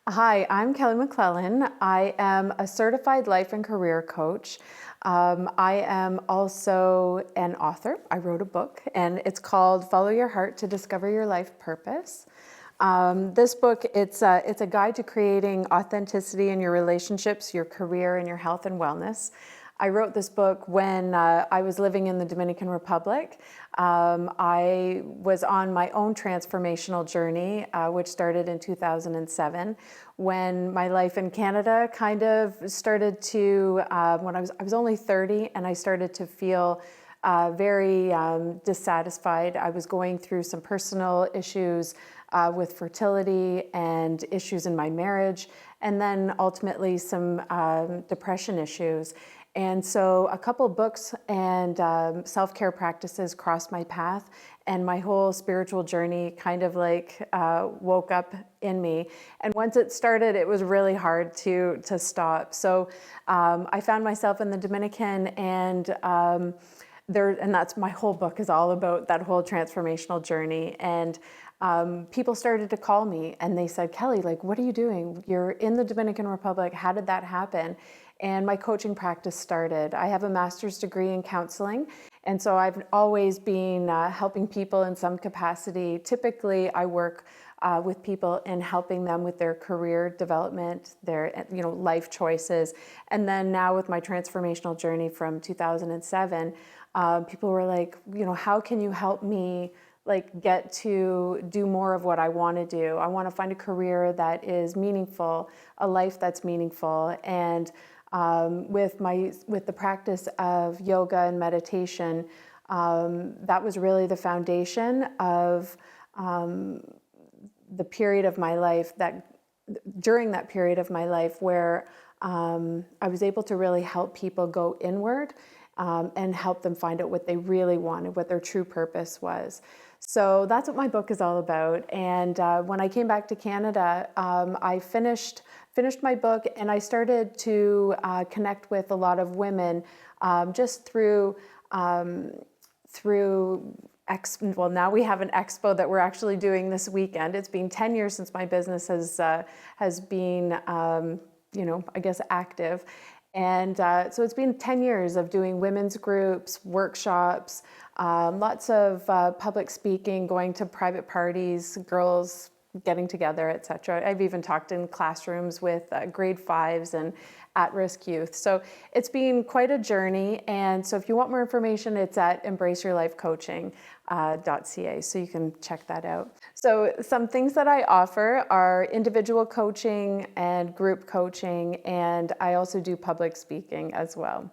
Hi, I'm Kelly MacLellan. I am a certified life and career coach. I am also an author. I wrote a book, and it's called Follow Your Heart to Discover Your Life Purpose. This book, it's a guide to creating authenticity in your relationships, your career, and your health and wellness. I wrote this book when I was living in the Dominican Republic. I was on my own transformational journey, which started in 2007, when my life in Canada kind of started to, when I was only 30, and I started to feel very dissatisfied. I was going through some personal issues with fertility and issues in my marriage, and then ultimately some depression issues. And so a couple of books and self-care practices crossed my path, and my whole spiritual journey kind of like woke up in me. And once it started, it was really hard to stop. So I found myself in the Dominican, and and that's my whole book is all about that whole transformational journey. And people started to call me and they said, Kelly, like, what are you doing? You're in the Dominican Republic. How did that happen? And my coaching practice started. I have a master's degree in counseling. And so I've always been helping people in some capacity. Typically, I work with people in helping them with their career development, their life choices. And then now with my transformational journey from 2007, people were like, how can you help me get to do more of what I want to do? I want to find a career that is meaningful, a life that's meaningful. And with the practice of yoga and meditation, that was really the foundation of the period of my life during that period of my life where I was able to really help people go inward and help them find out what they really wanted, what their true purpose was. So that's what my book is all about. And when I came back to Canada, I finished my book, and I started to connect with a lot of women just through well, now we have an expo that we're actually doing this weekend. It's been 10 years since my business has been, I guess, active. And so it's been 10 years of doing women's groups, workshops, lots of public speaking, going to private parties, girls getting together, etc. I've even talked in classrooms with grade 5s and at-risk youth. So it's been quite a journey. And so if you want more information, it's at embraceyourlifecoaching.ca, so you can check that out. So some things that I offer are individual coaching and group coaching, and I also do public speaking as well.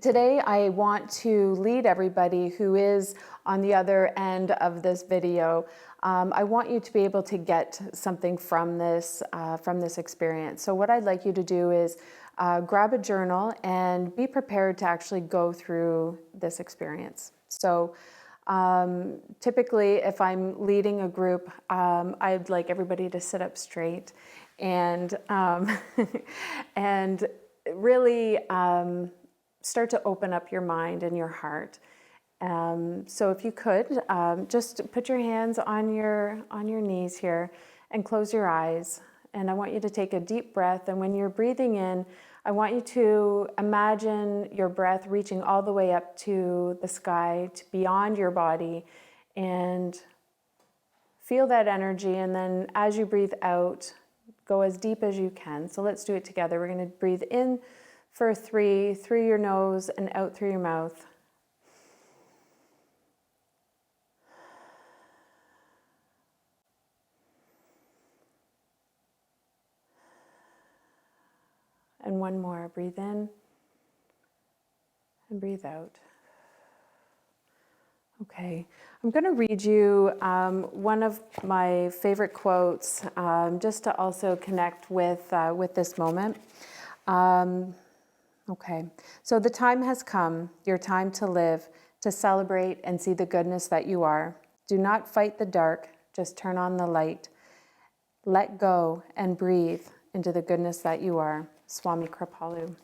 Today, I want to lead everybody who is on the other end of this video. I want you to be able to get something from this experience. So what I'd like you to do is grab a journal and be prepared to actually go through this experience. So typically, if I'm leading a group, I'd like everybody to sit up straight and and really start to open up your mind and your heart. So if you could, just put your hands on your knees here and close your eyes. And I want you to take a deep breath. And when you're breathing in, I want you to imagine your breath reaching all the way up to the sky, to beyond your body, and feel that energy. And then as you breathe out, go as deep as you can. So let's do it together. We're going to breathe in for 3, through your nose and out through your mouth. And one more. Breathe in and breathe out. Okay, I'm going to read you one of my favorite quotes, just to also connect with this moment. Okay, so the time has come, your time to live, to celebrate and see the goodness that you are. Do not fight the dark, just turn on the light. Let go and breathe into the goodness that you are. Swami Kripalu.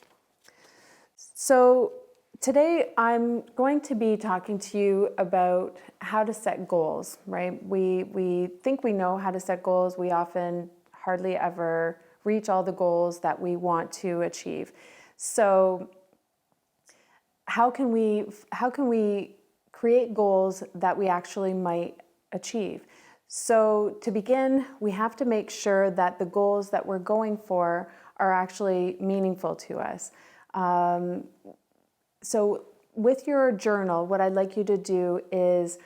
So Today, I'm going to be talking to you about how to set goals, right? We think we know how to set goals. We often hardly ever reach all the goals that we want to achieve. So how can we create goals that we actually might achieve? So to begin, we have to make sure that the goals that we're going for are actually meaningful to us. So with your journal, what I'd like you to do is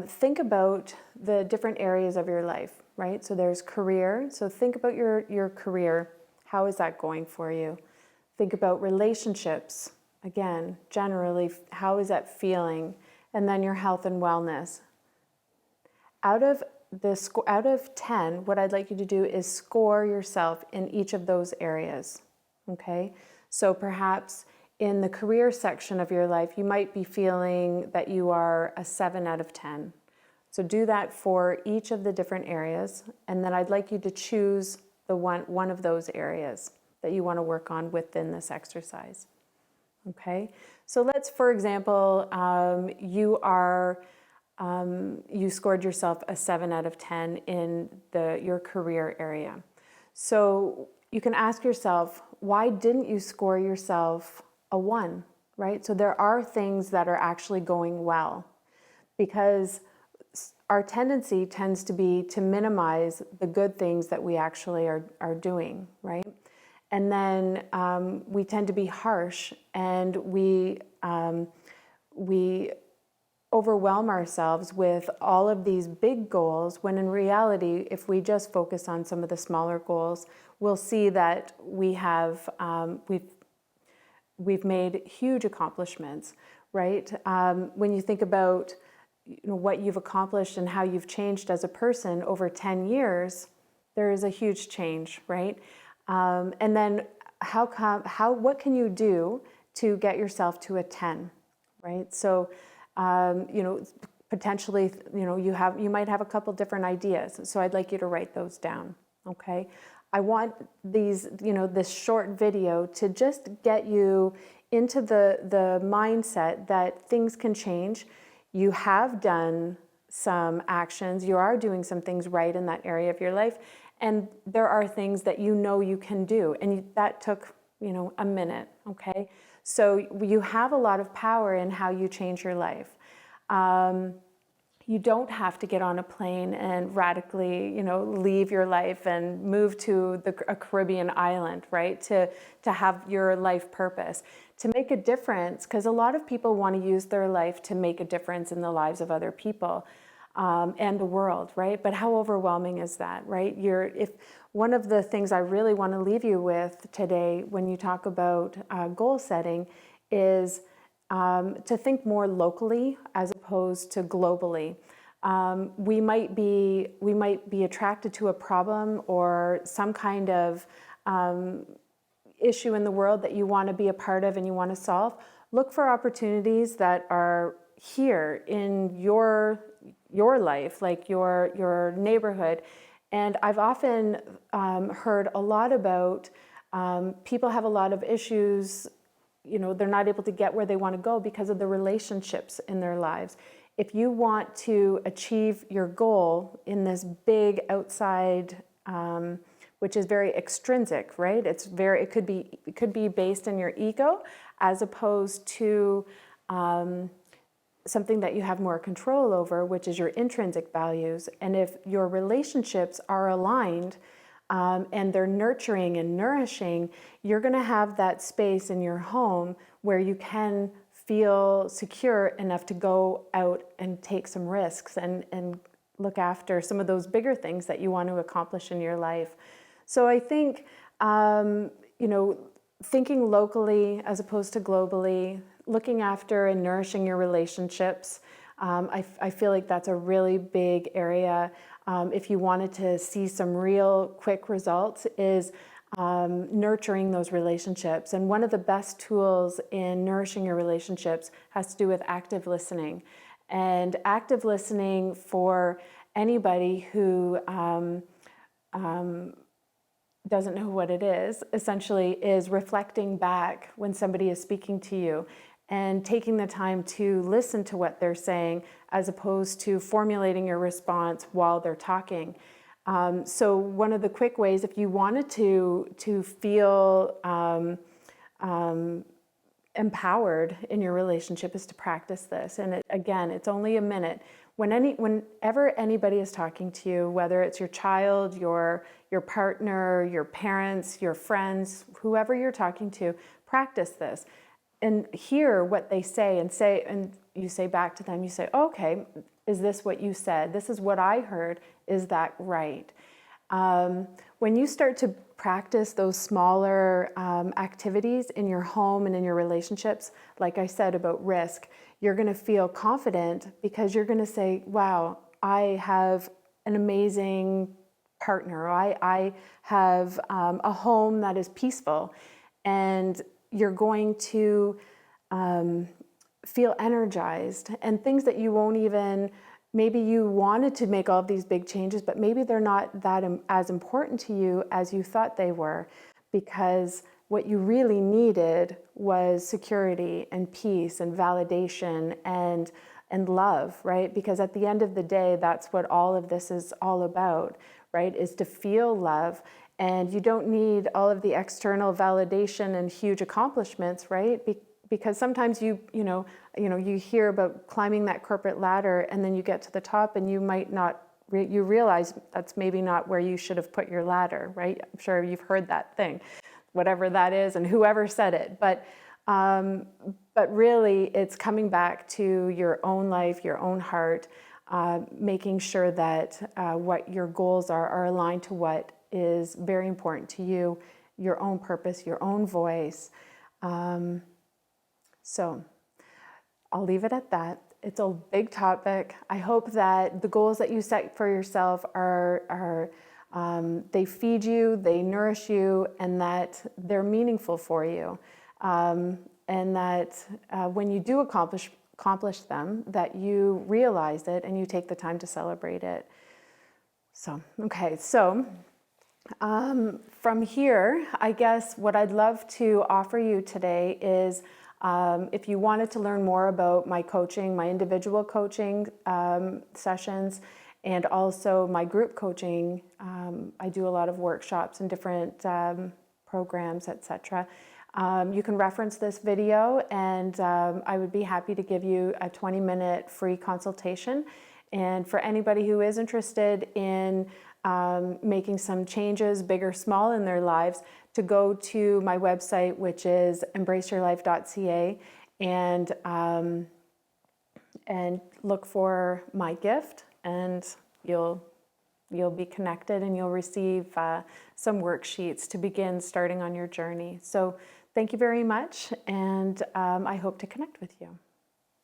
think about the different areas of your life, right? So there's career. So think about your career. How is that going for you? Think about relationships. Again, generally, how is that feeling? And then your health and wellness. Out of 10, what I'd like you to do is score yourself in each of those areas. Okay? So perhaps in the career section of your life, you might be feeling that you are a 7 out of 10. So do that for each of the different areas, and then I'd like you to choose the one of those areas that you want to work on within this exercise. Okay? So let's, for example, you scored yourself a 7 out of 10 in your career area. So you can ask yourself, why didn't you score yourself a 1, right? So there are things that are actually going well, because our tendency tends to be to minimize the good things that we actually are doing, right? And then we tend to be harsh, and we overwhelm ourselves with all of these big goals, when in reality, if we just focus on some of the smaller goals, we'll see that we've made huge accomplishments, right? When you think about what you've accomplished and how you've changed as a person over 10 years, there is a huge change, right? And then what can you do to get yourself to a 10, right? So, potentially, you might have a couple different ideas. So I'd like you to write those down, okay? I want this short video to just get you into the mindset that things can change. You have done some actions, you are doing some things right in that area of your life, and there are things that you can do, and that took a minute, okay? So you have a lot of power in how you change your life. You don't have to get on a plane and radically, leave your life and move to a Caribbean island, right? To have your life purpose, to make a difference, because a lot of people want to use their life to make a difference in the lives of other people and the world, right? But how overwhelming is that, right? If one of the things I really want to leave you with today, when you talk about goal setting, is to think more locally as opposed to globally. We might be attracted to a problem or some kind of issue in the world that you want to be a part of and you want to solve. Look for opportunities that are here in your life, like your neighborhood. And I've often heard a lot about people have a lot of issues. They're not able to get where they want to go because of the relationships in their lives. If you want to achieve your goal in this big outside, which is very extrinsic, right? It could be based in your ego, as opposed to something that you have more control over, which is your intrinsic values. And if your relationships are aligned, and they're nurturing and nourishing, you're going to have that space in your home where you can feel secure enough to go out and take some risks and look after some of those bigger things that you want to accomplish in your life. So I think, thinking locally as opposed to globally, looking after and nourishing your relationships, I feel like that's a really big area. If you wanted to see some real quick results, is nurturing those relationships. And one of the best tools in nourishing your relationships has to do with active listening. And active listening, for anybody who doesn't know what it is, essentially is reflecting back when somebody is speaking to you and taking the time to listen to what they're saying as opposed to formulating your response while they're talking. So one of the quick ways, if you wanted to feel empowered in your relationship, is to practice this. And again, it's only a minute. Whenever anybody is talking to you, whether it's your child, your partner, your parents, your friends, whoever you're talking to, practice this and hear what they say, and you say back to them, you say, okay, is this what you said? This is what I heard. Is that right? When you start to practice those smaller activities in your home and in your relationships, like I said about risk, you're going to feel confident because you're going to say, wow, I have an amazing partner. I have a home that is peaceful. And you're going to feel energized, and things that you won't even, maybe you wanted to make all of these big changes, but maybe they're not that as important to you as you thought they were, because what you really needed was security and peace and validation and love, right? Because at the end of the day, that's what all of this is all about, right? Is to feel love. And you don't need all of the external validation and huge accomplishments, right? Because sometimes you hear about climbing that corporate ladder, and then you get to the top and you might not, you realize that's maybe not where you should have put your ladder, right? I'm sure you've heard that thing, whatever that is, and whoever said it. But really, it's coming back to your own life, your own heart, making sure that what your goals are aligned to what is very important to you, your own purpose, your own voice. So I'll leave it at that. It's a big topic. I hope that the goals that you set for yourself are they feed you, they nourish you, and that they're meaningful for you. And that when you do accomplish them, that you realize it and you take the time to celebrate it. So, okay, so from here, I guess what I'd love to offer you today is if you wanted to learn more about my coaching, my individual coaching sessions, and also my group coaching, I do a lot of workshops and different programs, etc. You can reference this video, and I would be happy to give you a 20-minute free consultation. And for anybody who is interested in making some changes, big or small, in their lives, to go to my website, which is embraceyourlife.ca, and look for my gift, and you'll be connected, and you'll receive some worksheets to begin starting on your journey. So thank you very much, and I hope to connect with you.